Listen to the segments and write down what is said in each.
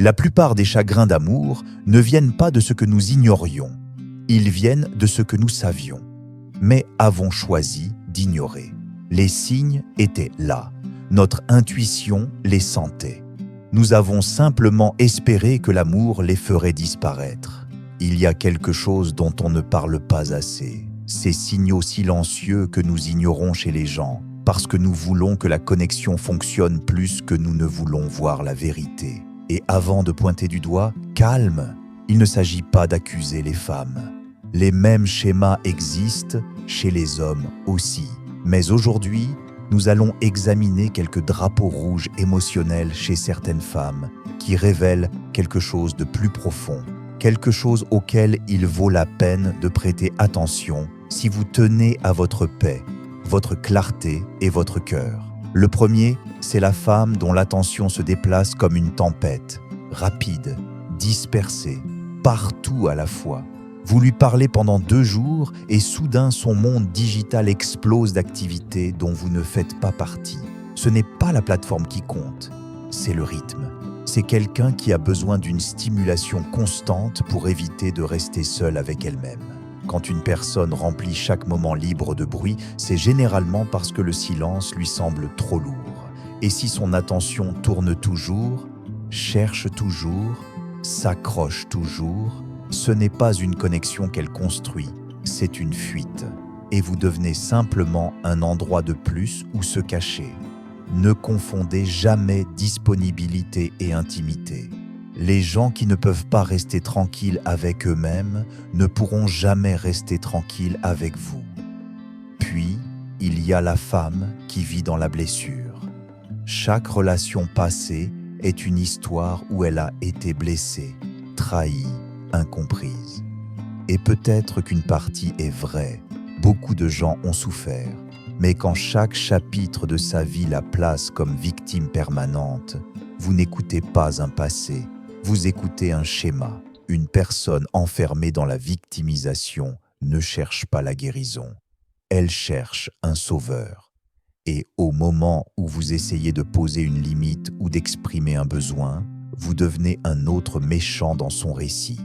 La plupart des chagrins d'amour ne viennent pas de ce que nous ignorions, ils viennent de ce que nous savions, mais avons choisi d'ignorer. Les signes étaient là, notre intuition les sentait. Nous avons simplement espéré que l'amour les ferait disparaître. Il y a quelque chose dont on ne parle pas assez, ces signaux silencieux que nous ignorons chez les gens, parce que nous voulons que la connexion fonctionne plus que nous ne voulons voir la vérité. Et avant de pointer du doigt, calme, il ne s'agit pas d'accuser les femmes. Les mêmes schémas existent chez les hommes aussi. Mais aujourd'hui, nous allons examiner quelques drapeaux rouges émotionnels chez certaines femmes qui révèlent quelque chose de plus profond, quelque chose auquel il vaut la peine de prêter attention si vous tenez à votre paix, votre clarté et votre cœur. Le premier, c'est la femme dont l'attention se déplace comme une tempête, rapide, dispersée, partout à la fois. Vous lui parlez pendant 2 jours et soudain son monde digital explose d'activités dont vous ne faites pas partie. Ce n'est pas la plateforme qui compte, c'est le rythme. C'est quelqu'un qui a besoin d'une stimulation constante pour éviter de rester seule avec elle-même. Quand une personne remplit chaque moment libre de bruit, c'est généralement parce que le silence lui semble trop lourd. Et si son attention tourne toujours, cherche toujours, s'accroche toujours, ce n'est pas une connexion qu'elle construit, c'est une fuite. Et vous devenez simplement un endroit de plus où se cacher. Ne confondez jamais disponibilité et intimité. Les gens qui ne peuvent pas rester tranquilles avec eux-mêmes ne pourront jamais rester tranquilles avec vous. Puis, il y a la femme qui vit dans la blessure. Chaque relation passée est une histoire où elle a été blessée, trahie, incomprise. Et peut-être qu'une partie est vraie. Beaucoup de gens ont souffert. Mais quand chaque chapitre de sa vie la place comme victime permanente, vous n'écoutez pas un passé. Vous écoutez un schéma. Une personne enfermée dans la victimisation ne cherche pas la guérison. Elle cherche un sauveur. Et au moment où vous essayez de poser une limite ou d'exprimer un besoin, vous devenez un autre méchant dans son récit.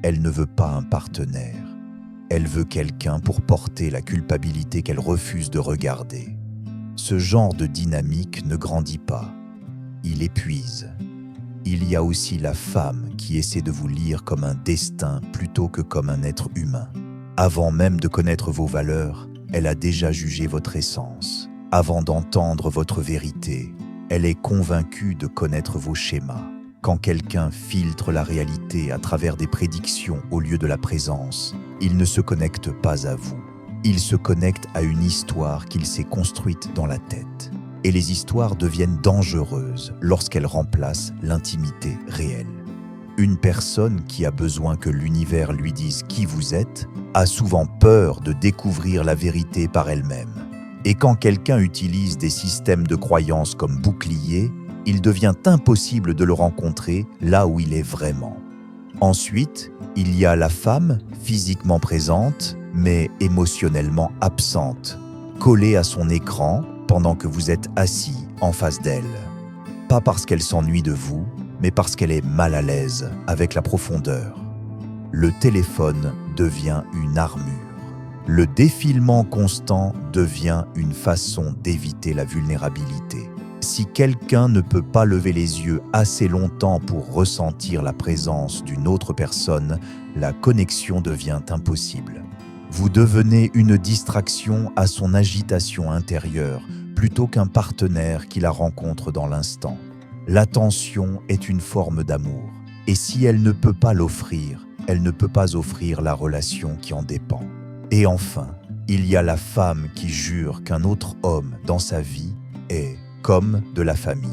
Elle ne veut pas un partenaire. Elle veut quelqu'un pour porter la culpabilité qu'elle refuse de regarder. Ce genre de dynamique ne grandit pas. Il épuise. Il y a aussi la femme qui essaie de vous lire comme un destin plutôt que comme un être humain. Avant même de connaître vos valeurs, elle a déjà jugé votre essence. Avant d'entendre votre vérité, elle est convaincue de connaître vos schémas. Quand quelqu'un filtre la réalité à travers des prédictions au lieu de la présence, il ne se connecte pas à vous. Il se connecte à une histoire qu'il s'est construite dans la tête. Et les histoires deviennent dangereuses lorsqu'elles remplacent l'intimité réelle. Une personne qui a besoin que l'univers lui dise qui vous êtes a souvent peur de découvrir la vérité par elle-même. Et quand quelqu'un utilise des systèmes de croyances comme bouclier, il devient impossible de le rencontrer là où il est vraiment. Ensuite, il y a la femme physiquement présente, mais émotionnellement absente, collée à son écran pendant que vous êtes assis en face d'elle. Pas parce qu'elle s'ennuie de vous, mais parce qu'elle est mal à l'aise avec la profondeur. Le téléphone devient une armure. Le défilement constant devient une façon d'éviter la vulnérabilité. Si quelqu'un ne peut pas lever les yeux assez longtemps pour ressentir la présence d'une autre personne, la connexion devient impossible. Vous devenez une distraction à son agitation intérieure, plutôt qu'un partenaire qui la rencontre dans l'instant. L'attention est une forme d'amour, et si elle ne peut pas l'offrir, elle ne peut pas offrir la relation qui en dépend. Et enfin, il y a la femme qui jure qu'un autre homme dans sa vie est comme de la famille,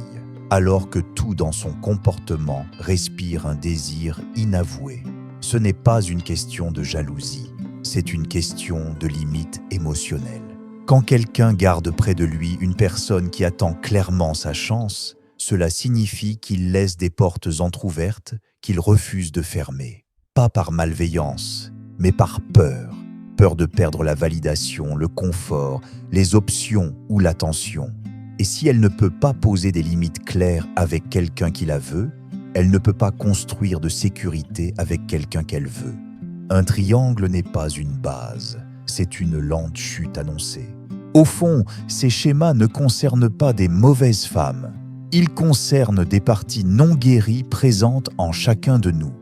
alors que tout dans son comportement respire un désir inavoué. Ce n'est pas une question de jalousie, c'est une question de limite émotionnelle. Quand quelqu'un garde près de lui une personne qui attend clairement sa chance, cela signifie qu'il laisse des portes entr'ouvertes qu'il refuse de fermer. Pas par malveillance, mais par peur. Peur de perdre la validation, le confort, les options ou l'attention. Et si elle ne peut pas poser des limites claires avec quelqu'un qui la veut, Elle ne peut pas construire de sécurité avec quelqu'un qu'elle veut. Un triangle n'est pas une base, c'est une lente chute annoncée. Au fond, ces schémas ne concernent pas des mauvaises femmes. Ils concernent des parties non guéries présentes en chacun de nous.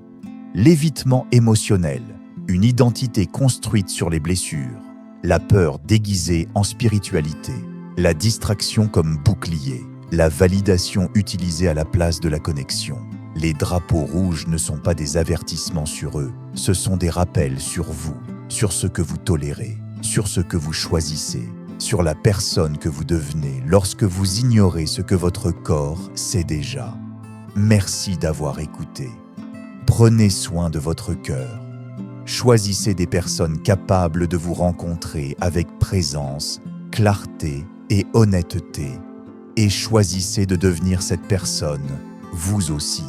L'évitement émotionnel, une identité construite sur les blessures, la peur déguisée en spiritualité, la distraction comme bouclier, la validation utilisée à la place de la connexion. Les drapeaux rouges ne sont pas des avertissements sur eux, ce sont des rappels sur vous, sur ce que vous tolérez, sur ce que vous choisissez, sur la personne que vous devenez lorsque vous ignorez ce que votre corps sait déjà. Merci d'avoir écouté. Prenez soin de votre cœur. Choisissez des personnes capables de vous rencontrer avec présence, clarté et honnêteté. Et choisissez de devenir cette personne, vous aussi.